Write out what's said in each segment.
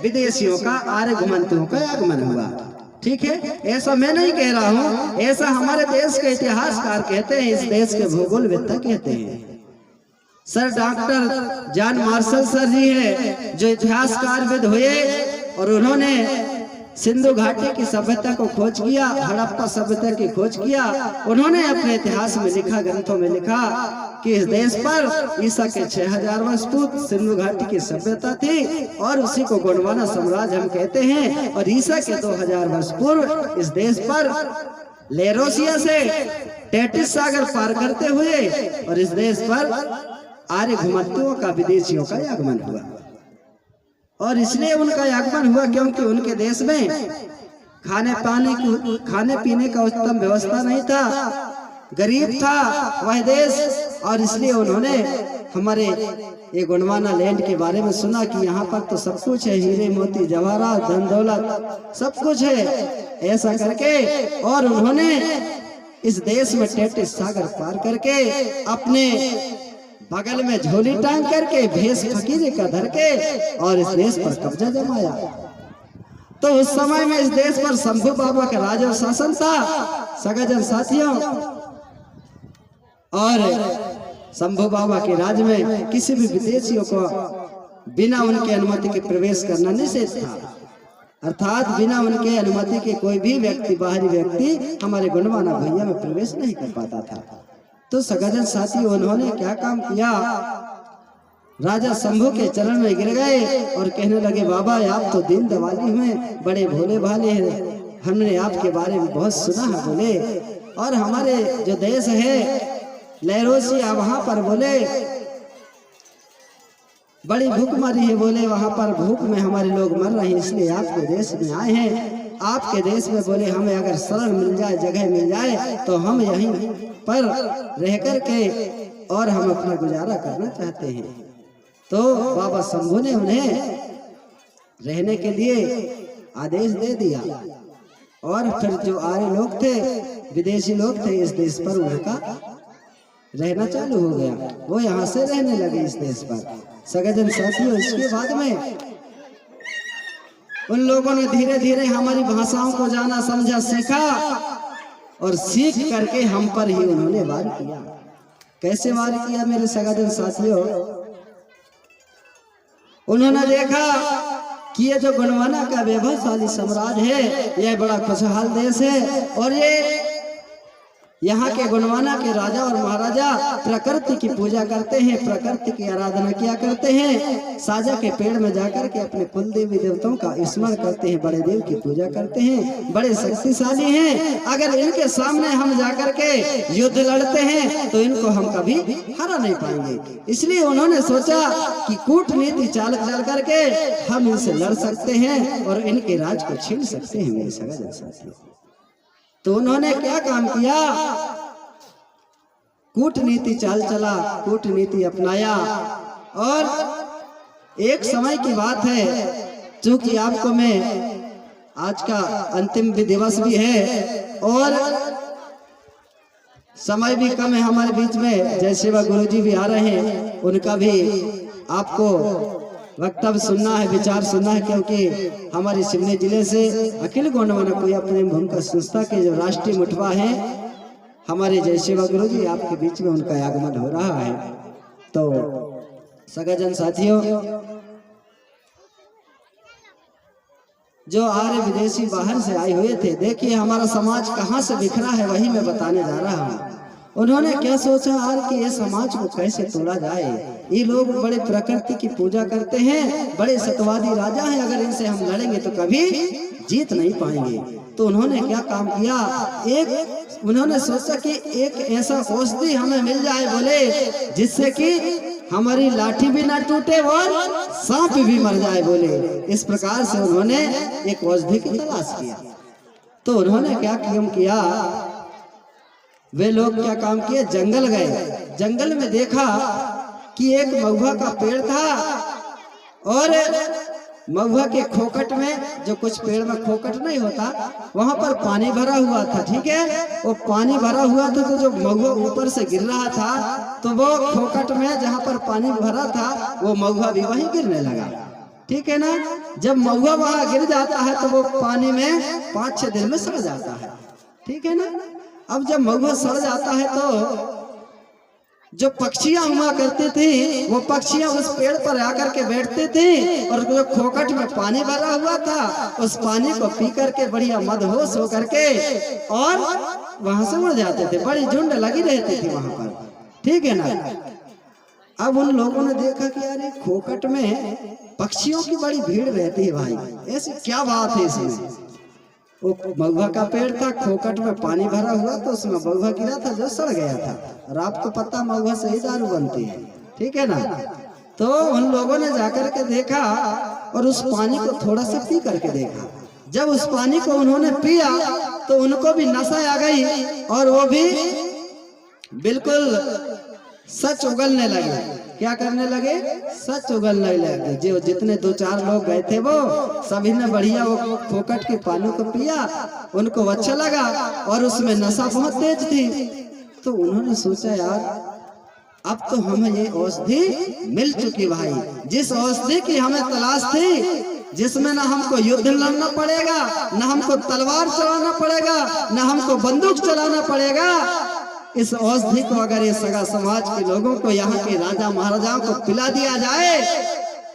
विदेशियों का, आर्य घुमंतुओं का आगमन हुआ। ठीक है, ऐसा मैं नहीं कह रहा हूं, ऐसा हमारे देश के इतिहासकार कहते हैं, इस देश के भूगोलवेत्ता कहते हैं। Sir doctor John Marshall sir ji है जो इतिहासकारविद हुए और उन्होंने सिंधु घाटी की सभ्यता को खोज किया, हड़प्पा सभ्यता की खोज किया। उन्होंने अपने इतिहास में लिखा, ग्रंथों में लिखा कि इस देश पर ईसा के 6000 वर्ष पूर्व सिंधु घाटी की सभ्यता थी और उसी को गोंडवाना साम्राज्य हम कहते हैं। और ईसा के 2000 वर्ष पूर्व इस देश पर लेरोसिया से टेटिस सागर पार करते हुए और इस देश पर आर्य घुमंतुओं का, विदेशियों का आगमन हुआ। और इसलिए उनका आगमन हुआ क्योंकि उनके देश में खाने पीने का उत्तम व्यवस्था नहीं था, गरीब था वह देश। और इसलिए उन्होंने हमारे ये गोंडवाना लैंड के बारे में सुना कि यहाँ पर तो सब कुछ है, हीरे मोती जवाहरात धन दौलत सब कुछ है, ऐसा करके। और उन्होंने इस देश में टेटिस सागर पार करके अपने बगल में झोली टांग करके भेष फकीरी का धर के और इस देश पर कब्जा जमाया। तो उस समय में इस देश पर शंभू बाबा का राज और शासन था सगाजन साथियों। और शंभू बाबा के राज में किसी भी विदेशियों को बिना उनके अनुमति के प्रवेश करना निषेध था, अर्थात बिना उनके अनुमति के कोई भी व्यक्ति, बाहरी व्यक्ति हमारे गोंडवाना भैया में प्रवेश नहीं कर पाता था। तो सगाजन साथी उन्होंने क्या काम किया, राजा शंभू के चरण में गिर गए और कहने लगे, बाबा आप तो दीन दवाली हुए, बड़े भोले भाले हैं, हमने आपके बारे में बहुत सुना है बोले। और हमारे जो देश है लेरोसिया, वहां पर बोले बड़ी भूखमरी है बोले, वहां पर भूख में हमारे लोग मर रहे हैं, इसलिए आपके देश में आए हैं। आपके देश में बोले हमें अगर शरण मिल जाए, जगह मिल जाए तो हम यहीं पर रह कर के और हम अपना गुजारा करना चाहते हैं। तो बाबा शंभू ने उन्हें रहने के लिए आदेश दे दिया। और फिर जो आर्य लोग थे, विदेशी लोग थे, इस देश पर उनका रहना चालू हो गया, वो यहाँ से रहने लगे इस देश पर। सगाजन साथियों, इसके बाद में उन लोगों ने धीरे धीरे हमारी भाषाओं को जाना, समझा, सीखा और सीख करके हम पर ही उन्होंने वार किया। कैसे वार किया मेरे सगाजन साथियों? उन्होंने देखा कि ये जो गोंडवाना का वैभवशाली साम्राज्य है, यह बड़ा खुशहाल देश है और ये यहाँ के गोंडवाना के राजा और महाराजा प्रकृति की पूजा करते हैं, प्रकृति की आराधना किया करते हैं, साजा के पेड़ में जाकर के अपने कुल देवी देवताओं का स्मरण करते हैं, बड़े देव की पूजा करते हैं, बड़े शक्तिशाली हैं। अगर इनके सामने हम जाकर के युद्ध लड़ते हैं तो इनको हम कभी हरा नहीं पाएंगे। इसलिए उन्होंने सोचा कि कूटनीति चाल चल करके हम इनसे लड़ सकते हैं और इनके राज को छीन सकते हैं मेरे सगाजन साथियों। तो उन्होंने क्या काम किया, कूटनीति चाल चला, कूटनीति अपनाया। और एक समय की बात है, चूंकि आपको मैं आज का अंतिम दिवस भी है और समय भी कम है हमारे बीच में, जय सेवा गुरुजी भी आ रहे हैं, उनका भी आपको वक्तव्य सुनना है, विचार सुनना है, क्योंकि हमारे सिवनी जिले से अखिल गोंडवाना कोई अपने भूमिका संस्था के जो राष्ट्रीय मुठवा है हमारे जय सेवा गुरुजी, आपके बीच में उनका आगमन हो रहा है। तो सगाजन साथियों, जो आर्य विदेशी बाहर से आए हुए थे, देखिए हमारा समाज कहाँ से बिखरा है, वही मैं बताने जा रहा हूँ। उन्होंने क्या सोचा यार कि ये समाज को कैसे तोड़ा जाए, ये लोग बड़े प्रकृति की पूजा करते हैं, बड़े सतवादी राजा हैं, अगर इनसे हम लड़ेंगे तो कभी जीत नहीं पाएंगे। तो उन्होंने क्या काम किया, उन्होंने सोचा कि एक ऐसा औषधि हमें मिल जाए बोले, जिससे कि हमारी लाठी भी ना टूटे और सांप भी मर जाए बोले। इस प्रकार से उन्होंने एक औषधि की तलाश किया। तो उन्होंने क्या काम किया, वे लोग क्या काम किए, जंगल गए, जंगल में देखा कि एक महुआ का पेड़ था और महुआ के खोखट में, जो कुछ पेड़ में खोखट नहीं होता, वहां पर पानी भरा हुआ था। ठीक है, वो पानी भरा हुआ था, तो जो महुआ ऊपर से गिर रहा था तो वो खोखट में जहां पर पानी भरा था वो महुआ भी वहीं गिरने लगा। ठीक है ना। जब महुआ वहां गिर जाता है तो वो पानी में 5-6 दिन में सड़ जाता है, ठीक है ना। अब जब महुआ सड़ जाता है तो जो पक्षियां हुआ करते थे वो पक्षियां उस पेड़ पर आकर के बैठते थे और जो खोखट में पानी भरा हुआ था उस पानी को पी करके बढ़िया मदहोश होकर के और वहां से उड़ जाते थे। बड़ी झुंड लगी रहती थी वहां पर, ठीक है ना। अब उन लोगों ने देखा कि यार खोखट में पक्षियों की बड़ी भीड़ रहती है भाई, ऐसी क्या बात है इसमें। वो महुआ का पेड़ था, खोखट में पानी भरा हुआ तो उसमें महुआ गिरा था जो सड़ गया था, और आपको पता महुआ से ही दारू बनती है, ठीक है ना। तो उन लोगों ने जाकर के देखा और उस पानी को थोड़ा सा पी करके देखा। जब उस पानी को उन्होंने पिया तो उनको भी नशा आ गई और वो भी बिल्कुल सच उगलने लगे। क्या करने लगे? सच उगलने लगे। जो जितने 2-4 लोग गए थे वो सभी ने बढ़िया वो खोखट के पानी को पिया, उनको अच्छा लगा और उसमें नशा बहुत तेज थी। तो उन्होंने सोचा यार अब तो हमें ये औषधि मिल चुकी भाई, जिस औषधि की हमें तलाश थी, जिसमें ना हमको युद्ध लड़ना पड़ेगा, ना हमको तलवार चलाना पड़ेगा, ना हमको बंदूक चलाना पड़ेगा। इस औषधि को अगर ये सगा समाज के लोगों को, यहाँ के राजा महाराजाओं को पिला दिया जाए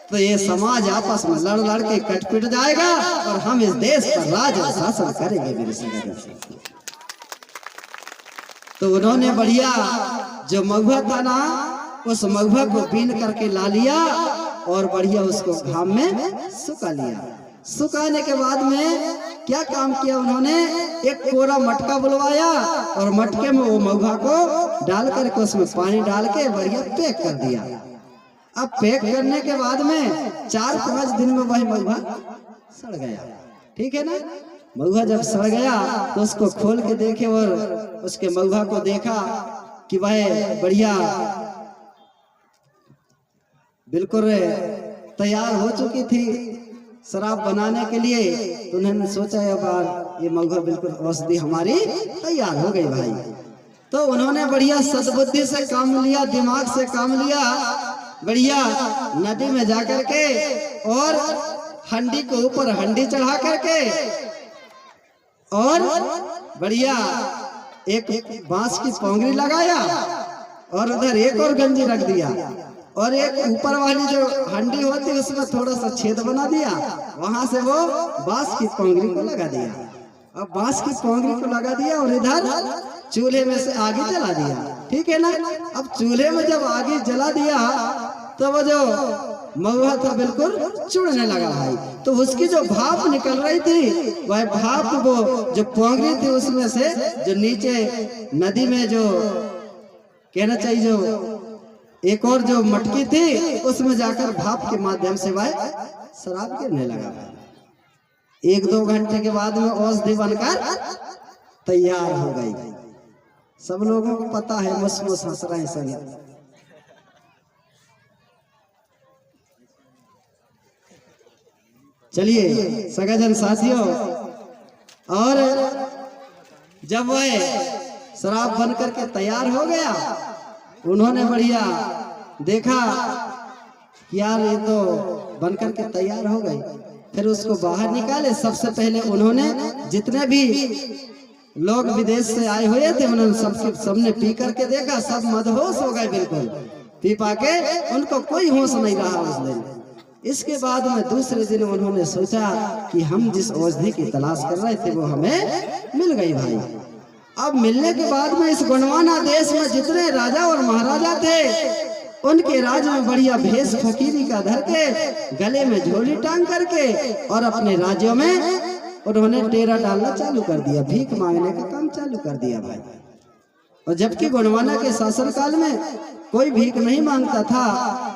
तो ये समाज आपस में लड़ लड़ के कट पिट जाएगा और हम इस देश पर राज और शासन करेंगे मेरे सगा। तो उन्होंने बढ़िया जो महुआ था ना उस महुआ को बीन करके ला लिया और बढ़िया उसको घाम में सुखा लिया। सुखाने के बाद में क्या काम किया उन्होंने, एक कोरा मटका बुलवाया और मटके में वो महुआ को डाल करके उसमें पानी डाल के बढ़िया पैक कर दिया। अब पैक करने के बाद में 4-5 दिन में वही महुआ सड़ गया, ठीक है ना। महुआ जब सड़ गया तो उसको खोल के देखे और उसके महुआ को देखा कि वह बढ़िया बिल्कुल तैयार हो चुकी थी शराब बनाने के लिए। तो उन्होंने सोचा अब ये महुआ बिल्कुल औषधि हमारी तैयार हो गई भाई। तो उन्होंने बढ़िया सद्बुद्धि से काम लिया, दिमाग से काम लिया, बढ़िया नदी में जाकर के और हंडी के ऊपर हंडी चढ़ा करके और बढ़िया एक बांस की पोंगरी लगाया और उधर एक और गंजी रख दिया और एक ऊपर वाली जो हंडी होती है उसमें थोड़ा सा छेद बना दिया, वहां से वो बांस की पोंगरी को लगा दिया। अब बांस की पोंगरी को लगा दिया और इधर चूल्हे में से आगे जला दिया, ठीक है ना। अब चूल्हे में जब आगे जला दिया तो वो जो महुआ था बिल्कुल चुड़ने लगा भाई। तो उसकी जो भाप निकल रही थी वह भाप वो जो पोंगरी थी उसमें से जो नीचे नदी में जो कहना चाहिए जो एक और जो मटकी थी उसमें जाकर भाप के माध्यम से वह शराब गिरने लगा। 1-2 घंटे के बाद में औषधि बनकर तैयार हो गई। सब लोगों को पता है, मुस हंस रहे हैं सब। चलिए सगाजन साथियों, और जब वह शराब बन करके तैयार हो गया उन्होंने बढ़िया देखा यार ये तो बनकर के तैयार हो गई। फिर उसको बाहर निकाले। सबसे पहले उन्होंने जितने भी लोग विदेश से आए हुए थे उन्होंने सबने पी करके देखा, सब मदहोश हो गए बिल्कुल पी पाके, उनको कोई होश नहीं रहा उस दिन। इसके बाद में दूसरे दिन उन्होंने सोचा कि हम जिस औषधि की तलाश कर रहे थे वो हमें मिल गई भाई। अब मिलने के बाद में इस गुणवाना देश में जितने राजा और महाराजा थे उनके राज में बढ़िया भेष फकीरी का धर के गले में झोली टांग करके और अपने राज्यों में उन्होंने डेरा डालना चालू कर दिया, भीख मांगने का काम चालू कर दिया भाई। और जबकि गुणवाना के शासनकाल में कोई भीख नहीं मांगता था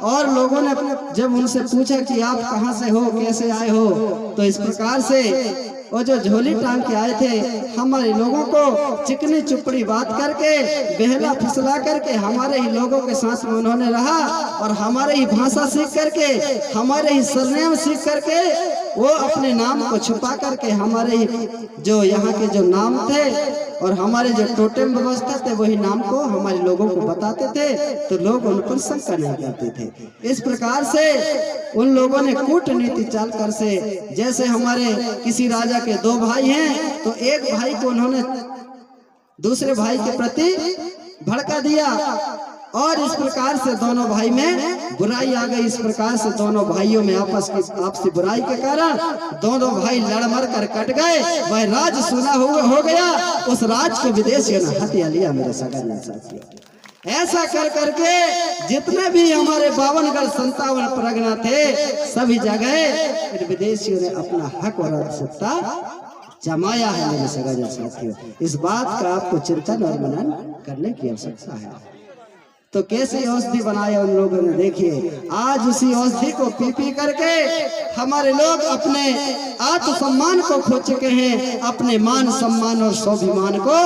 और लोगों ने अपने जब उनसे पूछा कि आप कहाँ से हो, कैसे आए हो, तो इस प्रकार से वो जो झोली टांग के आए थे हमारे लोगों को चिकनी चुपड़ी बात करके बहला फिसला करके हमारे ही लोगों के साथ में उन्होंने रहा और हमारे ही भाषा सीख करके, हमारे ही सरनेम सीख करके वो अपने नाम को छुपा करके हमारे ही जो यहाँ के जो नाम थे और हमारे जो टोटेम व्यवस्था थे वही नाम को हमारे लोगों को बताते थे, तो लोग उन पर शंका नहीं करते थे। इस प्रकार से उन लोगों ने कूटनीति चाल कर से, जैसे हमारे किसी राजा के दो भाई हैं तो एक भाई को उन्होंने दूसरे भाई के प्रति भड़का दिया और इस प्रकार से दोनों भाई में बुराई आ गई। इस प्रकार से दोनों भाइयों में आपसी बुराई के कारण दोनों भाई लड़ मर कर कट गए। वह राज सुना हो गया। उस राज को विदेशियों ने हथिया लिया मेरे सगा साथियों। ऐसा कर करके जितने भी हमारे 52 57 परगना थे सभी जगह इन विदेशियों ने अपना हक और सत्ता जमाया है मेरे सगा साथियों। इस बात का आपको चिंतन और मनन करने की आवश्यकता है। तो कैसी औषधि बनाया उन लोगों ने, देखिए आज उसी औषधि को पी पी करके हमारे लोग अपने आत्मसम्मान को खो चुके हैं, अपने मान सम्मान और स्वाभिमान को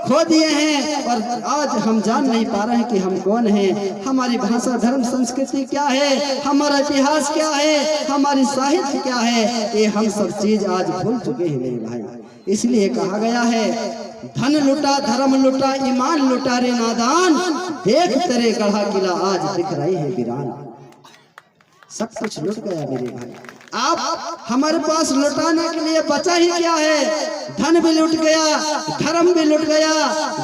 खो दिए हैं। और आज हम जान नहीं पा रहे हैं कि हम कौन हैं, हमारी भाषा धर्म संस्कृति क्या है, हमारा इतिहास क्या है, हमारी साहित्य क्या है, ये हम सब चीज आज भूल चुके हैं मेरे भाई। इसलिए कहा गया है धन लुटा धर्म लुटा ईमान लुटा रे नादान, देख तेरे गढ़ा किला आज दिख रहे हैं वीरान। सब कुछ लुट गया मेरे भाई। आप हमारे पास लुटाने के लिए बचा ही क्या है? धन भी लुट गया, धर्म भी लुट गया,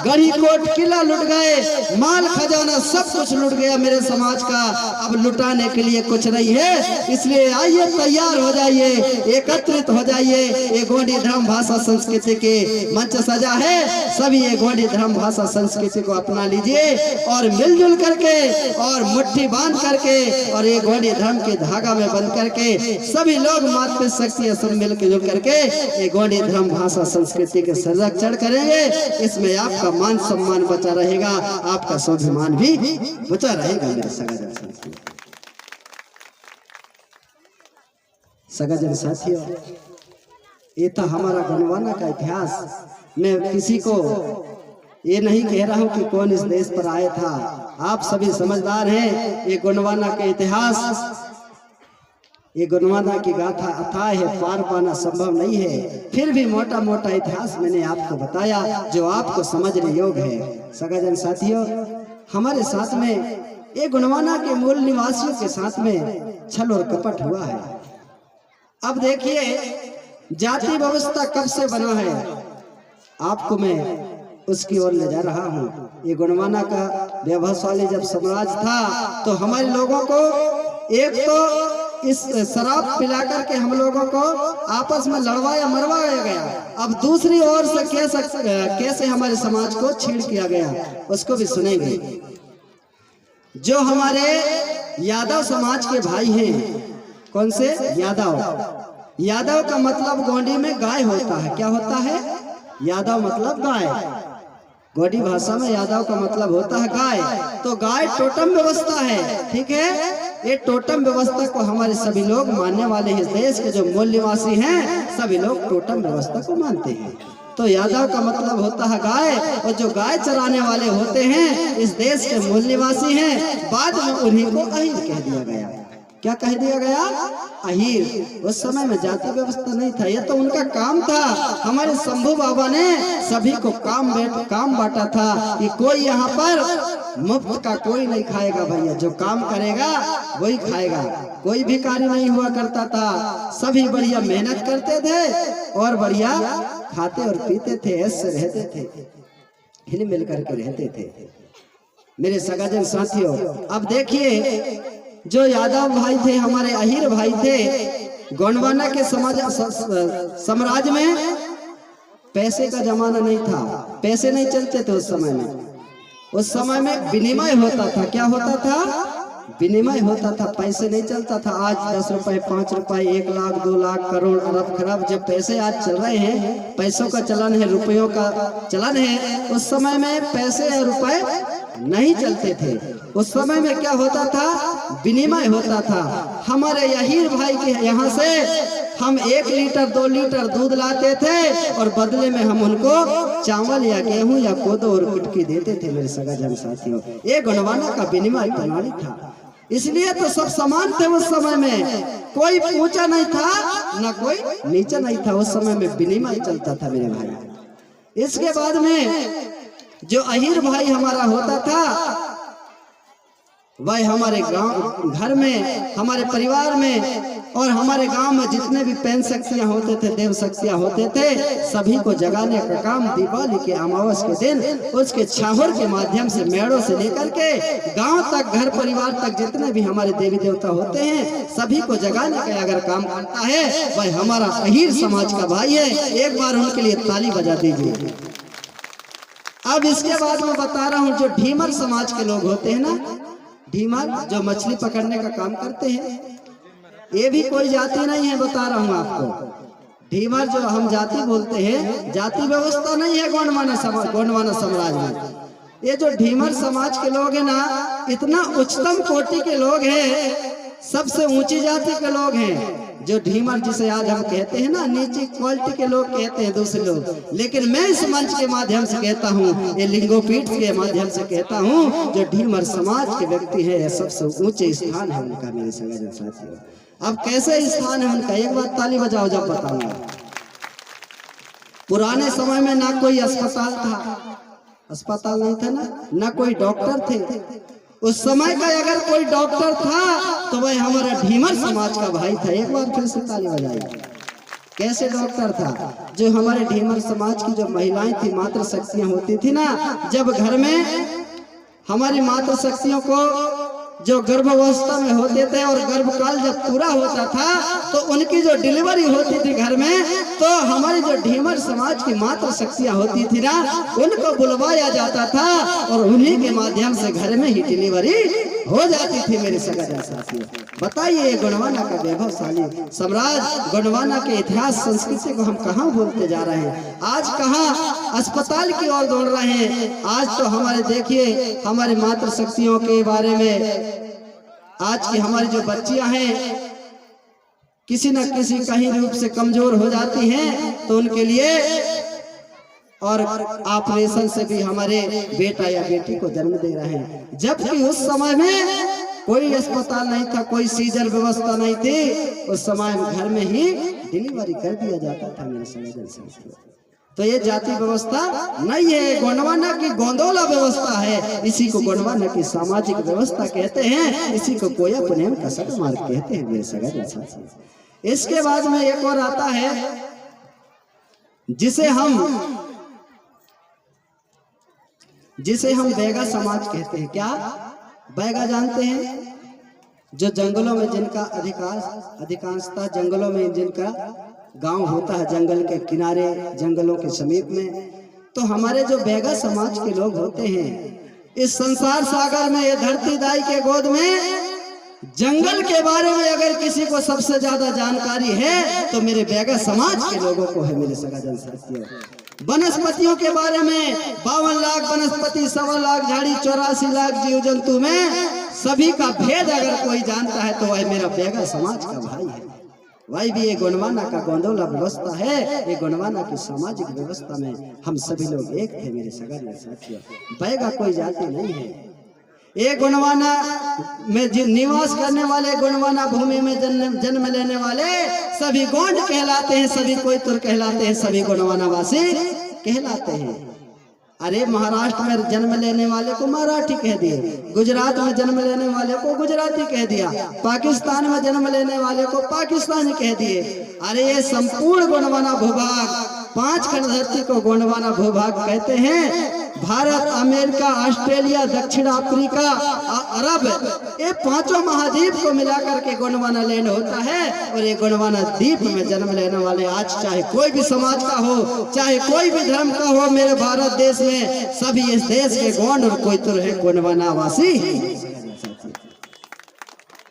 गढ़ी कोट किला लुट गए, माल खजाना सब कुछ लुट गया मेरे समाज का। अब लुटाने के लिए कुछ नहीं है। इसलिए आइए तैयार हो जाइए, एकत्रित हो जाइए। ये गोंडी धर्म भाषा संस्कृति के मंच सजा है, सभी ये गोंडी धर्म भाषा संस्कृति को अपना लीजिए और मिलजुल करके और मुट्ठी बांध करके और ये गोंडी धर्म के धागा में बंध करके सभी लोग मातृ शक्ति सब मिल के जुड़ करके ये गोंडी धर्म भाषा संस्कृति के संरक्षण करेंगे। इसमें आपका मान सम्मान बचा रहेगा, आपका स्वाभिमान भी बचा रहेगा मेरे सगाजन साथियों। ये था हमारा गोंडवाना का इतिहास। मैं किसी को ये नहीं कह रहा हूँ कि कौन इस देश पर आया था, आप सभी समझदार हैं। ये गोंडवाना के इतिहास, ये गोंडवाना की गाथा अथाह है, पार पाना संभव नहीं है। फिर भी मोटा मोटा इतिहास मैंने आपको बताया जो आपको समझने योग्य है। सगाजन साथियों, हमारे साथ में ये गोंडवाना के मूल निवासियों के साथ में छल और कपट हुआ है। अब देखिए जाति व्यवस्था कब से बना है, आपको मैं उसकी ओर ले जा रहा हूँ। ये गोंडवाना का व्यवसायी जब साम्राज्य था तो हमारे लोगों को एक तो इस शराब पिलाकर के हम लोगों को आपस में लड़वाया मरवाया गया। अब दूसरी ओर से कैसे हमारे समाज को छीड़ किया गया उसको भी सुनेंगे। जो हमारे यादव समाज के भाई हैं, कौन से यादव? यादव का मतलब गोंडी में गाय होता है। क्या होता है? यादव मतलब गाय। गोंडी भाषा में यादव का मतलब होता है गाय। तो गाय टोटम व्यवस्था है, ठीक है। ये टोटम व्यवस्था को हमारे सभी लोग मानने वाले इस देश के जो मूल निवासी हैं सभी लोग टोटम व्यवस्था को मानते हैं। तो यादव का मतलब होता है गाय, और जो गाय चराने वाले होते हैं इस देश के मूल निवासी हैं। बाद में उन्हीं को अहीर कह दिया गया। क्या कह दिया गया? अहीर। उस समय में जाति व्यवस्था नहीं था, ये तो उनका काम था। हमारे शंभू बाबा ने सभी को काम बांटा था कि कोई यहाँ पर मुफ्त का कोई नहीं खाएगा भैया, जो काम करेगा वही खाएगा। कोई भिखारी नहीं हुआ करता था, सभी बढ़िया मेहनत करते थे और बढ़िया खाते और पीते थे, ऐसे रहते थे, हिल मिल करके रहते थे मेरे सगाजन साथियों। अब देखिए जो यादव भाई थे, हमारे अहीर भाई थे, गोंडवाना के साम्राज्य में पैसे का जमाना नहीं था, पैसे नहीं चलते थे उस समय में। उस समय में विनिमय होता था। क्या होता था? विनिमय होता था, पैसे नहीं चलता था। आज 10 रुपए 5 रुपए 1 लाख 2 लाख करोड़ अरब खरब जो पैसे आज चल रहे हैं, पैसों का चलन है, रुपयों का चलन है। उस समय में पैसे और रुपए नहीं चलते थे। उस समय में क्या होता था? विनिमय होता था। हमारे अहीर भाई के यहाँ से हम 1 लीटर 2 लीटर दूध लाते थे और बदले में हम उनको चावल या गेहूं या कोदो और कुटकी देते थे मेरे सगाजन साथियों। ये गोंडवाना का विनिमय प्रणाली था। इसलिए तो सब समान थे उस समय में, कोई ऊंचा नहीं था ना कोई नीचा नहीं था। उस समय में विनिमय चलता था मेरे भाई। इसके बाद में जो अहीर भाई हमारा होता था, वह हमारे गांव घर में, हमारे परिवार में और हमारे गांव में जितने भी पैन शक्तियां होते थे, देव शक्तियां होते थे, सभी को जगाने का काम दीपावली के अमावस के दिन उसके छाहर के माध्यम से, मेड़ों से लेकर के गांव तक, घर परिवार तक जितने भी हमारे देवी देवता होते हैं, सभी को जगाने का अगर काम करता है, वह हमारा अहीर समाज का भाई है। एक बार उनके लिए ताली बजा दीजिए। अब इसके बाद मैं बता रहा हूँ, जो ढीमर समाज के लोग होते हैं ना, ढीमर जो मछली पकड़ने का काम करते हैं, ये भी कोई जाति नहीं है, बता रहा हूँ आपको। ढीमर जो हम जाति बोलते हैं, जाति व्यवस्था नहीं है गोंडवाना समाज में। ये जो ढीमर समाज के लोग हैं ना, इतना उच्चतम कोटि के लोग हैं, सबसे ऊंची जाति के लोग हैं। जो ढीमर जिसे आज हम कहते हैं ना, नीची क्वालिटी के लोग कहते हैं दूसरे लोग, लेकिन मैं इस मंच के माध्यम से कहता हूँ, ये लिंगोपीठ के माध्यम से कहता हूँ, जो ढीमर समाज के व्यक्ति है, सबसे ऊंचे स्थान है उनका मेरे संग साथियों। अब कैसे स्थान है उनका, एक बार ताली बजाओ जब बताऊंगा। पुराने समय में ना कोई अस्पताल था, अस्पताल नहीं था ना कोई डॉक्टर थे। उस समय का अगर कोई डॉक्टर था तो वह हमारा ढीमर समाज का भाई था। एक बार फिर से ताली बजाइए। कैसे डॉक्टर था? जो हमारे ढीमर समाज की जो महिलाएं थी, मातृ शक्तियां होती थी ना, जब घर में हमारी मातृ शक्तियों को जो गर्भावस्था में होते थे और गर्भकाल जब पूरा होता था, तो उनकी जो डिलीवरी होती थी घर में, तो हमारी जो ढीमर समाज की मातृ शक्तियां होती थी ना, उनको बुलवाया जाता था और उन्हीं के माध्यम से घर में ही डिलीवरी हो जाती थी मेरे सगा साथियों। बताइए, गोंडवाना का वैभवशाली साम्राज्य, गोंडवाना के इतिहास संस्कृति को हम कहाँ भूलते जा रहे हैं? आज कहाँ अस्पताल की ओर दौड़ रहे हैं। आज तो हमारे देखिए, हमारी मातृ शक्तियों के बारे में, आज की हमारी जो बच्चियां हैं, किसी न किसी कहीं रूप से कमजोर हो जाती हैं, तो उनके लिए और ऑपरेशन से भी हमारे बेटा या बेटी को जन्म दे रहे हैं। जबकि उस समय में कोई अस्पताल नहीं था, कोई सीजर व्यवस्था नहीं थी। उस समय घर में ही डिलीवरी कर दिया जाता था मेरे साथियों। तो ये जाति व्यवस्था नहीं है, गोंडवाना की गोंदोला व्यवस्था है। इसी को गोंडवाना की सामाजिक व्यवस्था कहते हैं। इसी को कोया पुनेम का सटमार्ग कहते हैं मेरे सगा साथी। इसके बाद में एक और आता है, जिसे हम बैगा समाज कहते हैं। क्या बैगा जानते हैं? जो जंगलों में जिनका अधिकांशतः जंगलों में जिनका गांव होता है, जंगल के किनारे, जंगलों के समीप में, तो हमारे जो बैगा समाज के लोग होते हैं, इस संसार सागर में, ये धरती दाई के गोद में, जंगल के बारे में अगर किसी को सबसे ज्यादा जानकारी है तो मेरे बैगा समाज के लोगों को है मेरे सगा साथियों। वनस्पतियों के बारे में 52 लाख वनस्पति, 1.25 लाख झाड़ी, 84 लाख जीव जंतु में सभी का भेद अगर कोई जानता है तो वह मेरा बैगा समाज का भाई है। वही भी ये गोंडवाना का गोंदोला व्यवस्था है। ये गोंडवाना की सामाजिक व्यवस्था में हम सभी लोग एक थे मेरे सगा साथियों। बैगा कोई जाति नहीं है। ये गोंडवाना में निवास करने वाले, गोंडवाना भूमि में जन्म लेने वाले सभी गोंड कहलाते हैं, सभी कोयतुर कहलाते हैं, सभी गोंडवाना वासी कहलाते हैं। अरे महाराष्ट्र में जन्म लेने वाले को मराठी कह दिए, गुजरात में जन्म लेने वाले को गुजराती कह दिया, पाकिस्तान में जन्म लेने वाले को पाकिस्तानी कह दिए। अरे ये संपूर्ण गोंडवाना भूभाग, 5 खंड धरती को गोंडवाना भूभाग कहते हैं। भारत, अमेरिका, ऑस्ट्रेलिया, दक्षिण अफ्रीका, अरब, ये 5 महाद्वीप को मिलाकर के गोंडवाना लैंड होता है। और ये गोंडवाना द्वीप में जन्म लेने वाले आज चाहे कोई भी समाज का हो, चाहे कोई भी धर्म का हो, मेरे भारत देश में सभी इस देश के गोंड और कोयतुर है, गोंडवाना वासी।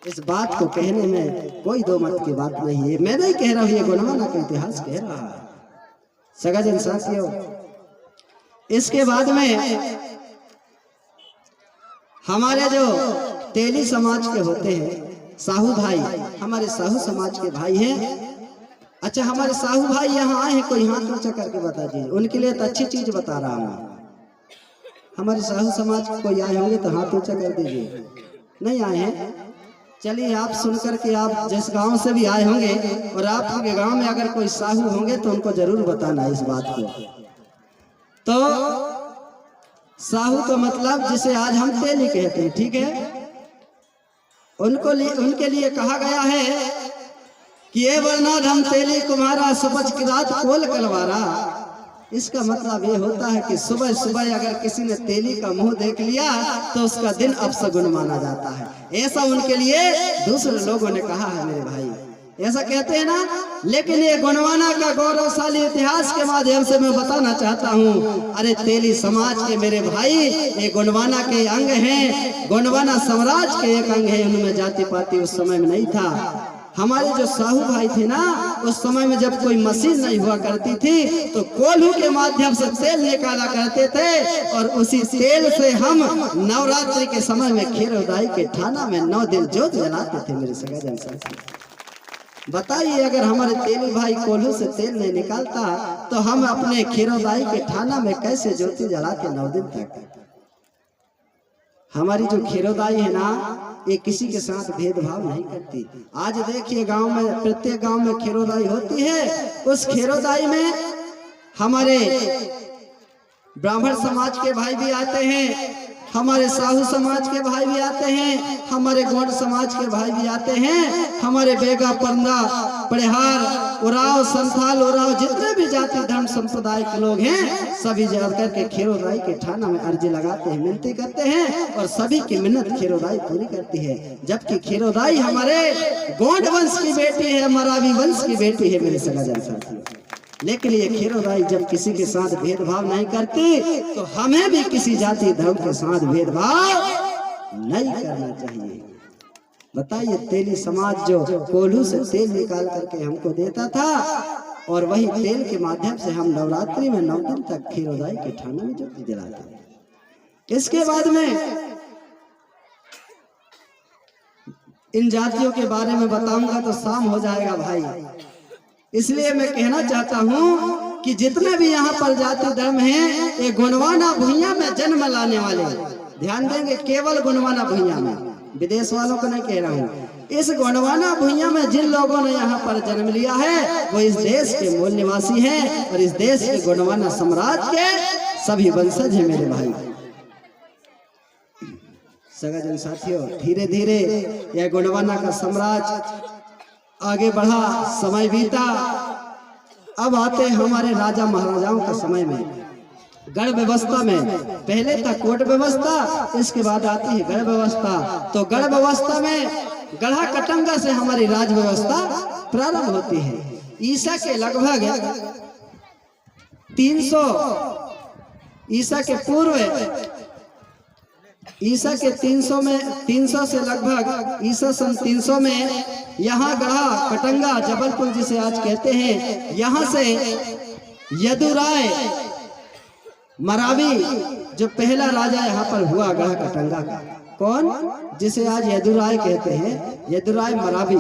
इस बात को कहने में कोई दो मत की बात नहीं है। मैं नहीं कह रहा हूँ, ये गोंडवाना का इतिहास कह रहा है सगा साथियों। इसके बाद में हमारे जो तेली समाज के होते हैं, साहू भाई, हमारे साहू समाज के भाई हैं। अच्छा, हमारे साहू भाई यहाँ आए हैं? कोई हाथ ऊंचा करके बता दीजिए। उनके लिए तो अच्छी चीज बता रहा हूँ। हमारे साहू समाज के कोई आए होंगे तो हाथ ऊंचा कर दीजिए। नहीं आए हैं? चलिए, आप सुनकर के, आप जिस गांव से भी आए होंगे और आपके गांव में अगर कोई साहू होंगे तो उनको जरूर बताना इस बात को। तो साहू का मतलब जिसे आज हम तेली कहते हैं, ठीक है। उनके लिए कहा गया है कि ये वरनाथ हम तेली कुम्हारा सुबह की रात कोल कलवारा। इसका मतलब ये होता है कि सुबह सुबह अगर किसी ने तेली का मुंह देख लिया तो उसका दिन अपशगुन माना जाता है। ऐसा उनके लिए दूसरे लोगों ने कहा है मेरे भाई, ऐसा कहते हैं ना। लेकिन ये गोंडवाना का गौरवशाली इतिहास के माध्यम से मैं बताना चाहता हूँ, अरे तेली समाज के मेरे भाई ये गोंडवाना के अंग हैं, गोंडवाना साम्राज्य के एक अंग है। उनमें जाति पाति उस समय में नहीं था। हमारे जो साहू भाई थे ना, उस समय में जब कोई मशीन नहीं हुआ करती थी तो कोल्हू के माध्यम से तेल निकाला करते थे, और उसी तेल से हम नवरात्रि के समय में खीरोदाई के थाना में 9 दिन जोत जलाते थे मेरे सगाजन साथी। बताइए, अगर हमारे तेली भाई कोल्हू से तेल नहीं निकालता तो हम अपने खीरोदाई के थाना में कैसे ज्योति जलाते 9 दिन तक। हमारी जो खीरोदाई है ना, ये किसी के साथ भेदभाव नहीं करती। आज देखिए गांव में, प्रत्येक गांव में खीरोदाई होती है। उस खीरोदाई में हमारे ब्राह्मण समाज के भाई भी आते हैं, हमारे साहू समाज के भाई भी आते हैं, हमारे गौड़ समाज के भाई भी आते हैं, हमारे बेगा, परंदा, पड़ेहार, उराव, संथाल, उराव, जितने भी जाति धर्म संप्रदाय के लोग हैं सभी जाकर के खीरोदाई के थाना में अर्जी लगाते हैं, मिनती करते हैं, और सभी की मिन्नत खीरोदाई पूरी करती है। जबकि खीरोदाई हमारे गौड़ वंश की बेटी है, मरावी वंश की बेटी है मेरे सगाजन साथियों। लेकिन ये खीरोदाई जब किसी के साथ भेदभाव नहीं करती तो हमें भी किसी जाति धर्म के साथ भेदभाव नहीं करना चाहिए। बताइए, तेली समाज जो कोल्हू से तेल निकाल करके हमको देता था, और वही तेल के माध्यम से हम नवरात्रि में 9 दिन तक खीरोदाई के थाने में ज्योति जलाते। इसके बाद में इन जातियों के बारे में बताऊंगा तो शाम हो जाएगा भाई, इसलिए मैं कहना चाहता हूँ कि जितने भी यहाँ पर जाति धर्म हैं, ये गोंडवाना भुइयां में जन्म लाने वाले, ध्यान देंगे, केवल गोंडवाना भुइयां में, विदेश वालों को नहीं कह रहा हूँ। इस गोंडवाना भुइयां में जिन लोगों ने यहाँ पर जन्म लिया है वो इस देश के मूल निवासी हैं, और इस देश के गोंडवाना साम्राज्य के सभी वंशज हैं मेरे भाई सगाजन साथियों। धीरे धीरे यह गोंडवाना का साम्राज्य आगे बढ़ा, समय बीता। अब आते हमारे राजा महाराजाओं के समय में, गढ़ व्यवस्था में। पहले था कोट व्यवस्था, इसके बाद आती है गढ़ व्यवस्था। तो गढ़ व्यवस्था में गढ़ा कटंगा से हमारी राज व्यवस्था प्रारंभ होती है। ईसा के लगभग 300 ईसा के पूर्व, ईसा के 300 से लगभग ईसा सन 300 में यहाँ गढ़ा कटंगा, जबलपुर जिसे आज कहते हैं, यहाँ से यदुराय मरावी जो पहला राजा यहाँ पर हुआ गढ़ा कटंगा का, कौन, जिसे आज यदुराय कहते हैं, यदुराय मरावी,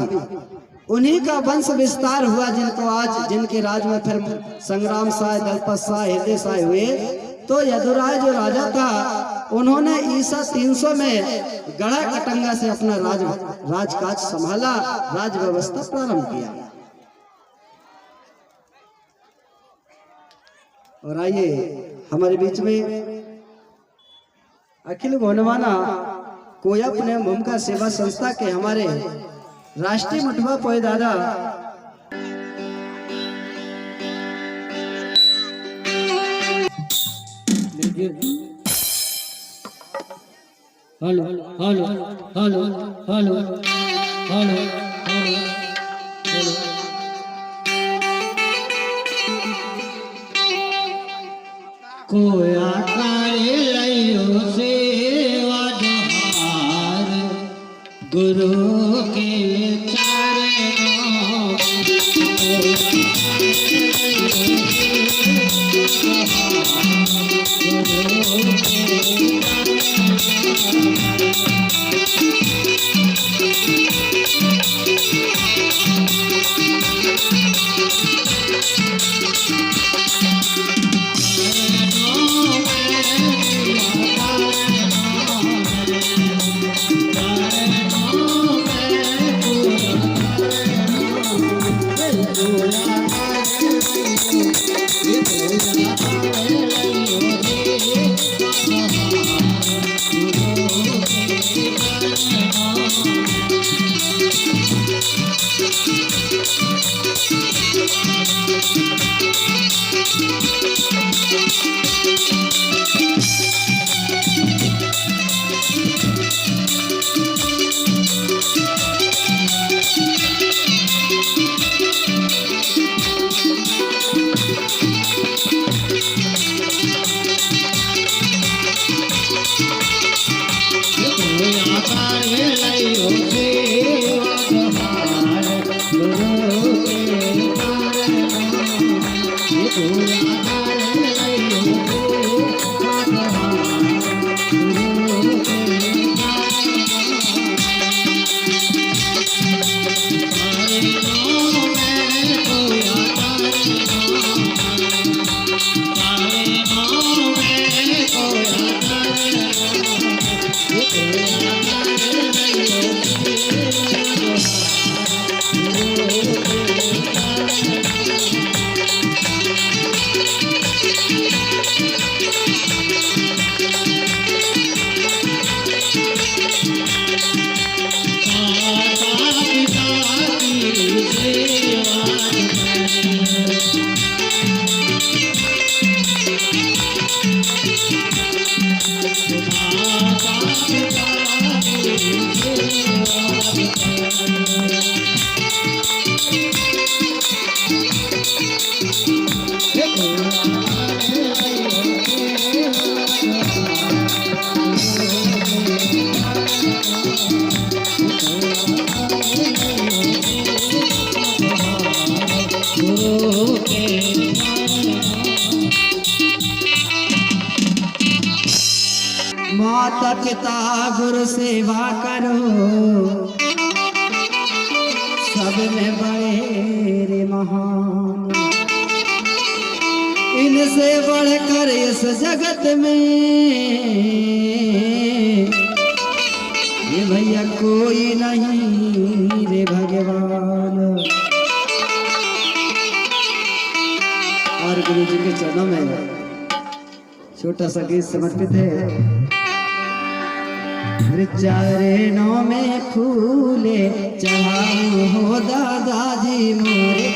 उन्हीं का वंश विस्तार हुआ, जिनको आज, जिनके राज में फिर संग्राम साय, दलपत साय, हृदय साय हुए। तो यदुराय जो राजा था, उन्होंने ईसा 300 में गढ़ा कटंगा से अपना राजकाज संभाला, राज व्यवस्था प्रारंभ किया। और आइए हमारे बीच में अखिल गोंडवाना कोया पुण्य भूमिका सेवा संस्था के हमारे राष्ट्रीय मुठवा पोए दादा hello hello hello hello hello hello, कोया करे लइयो सेवा जहार, गुरु के चरणों Thank you. माता पिता गुरु सेवा करो, सब में बड़े रे महान, इनसे बढ़कर इस जगत में ये भैया कोई नहीं रे भगवान। और गुरु जी के चरणों में छोटा सा गीत समर्पित है। चरणों में फूले चढ़ाओ हो दादाजी मोरे,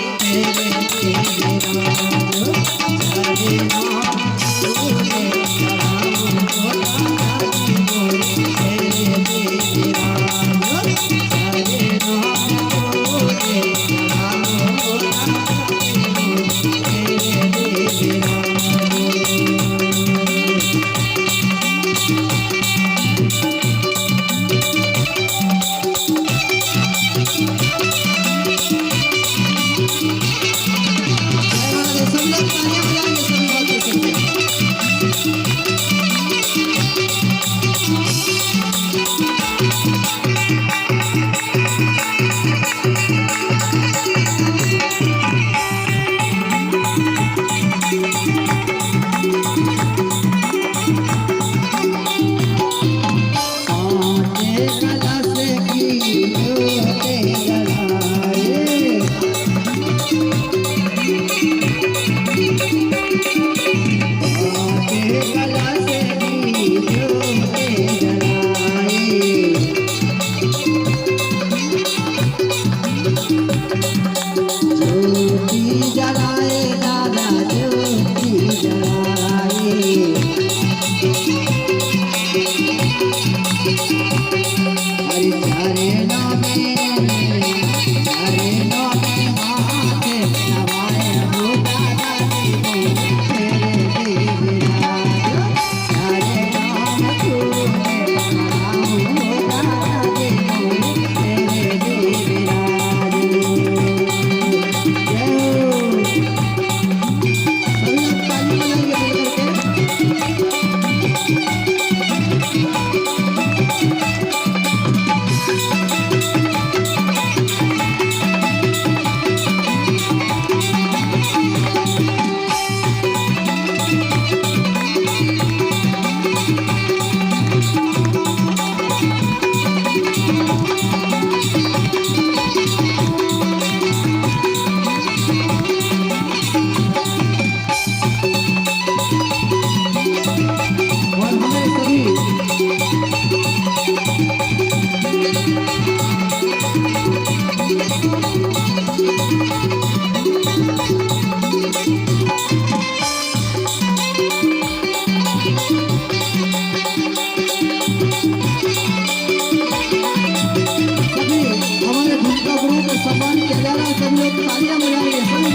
सम्मान किया जा रहा है, सब लोग तालियां बजाएंगे।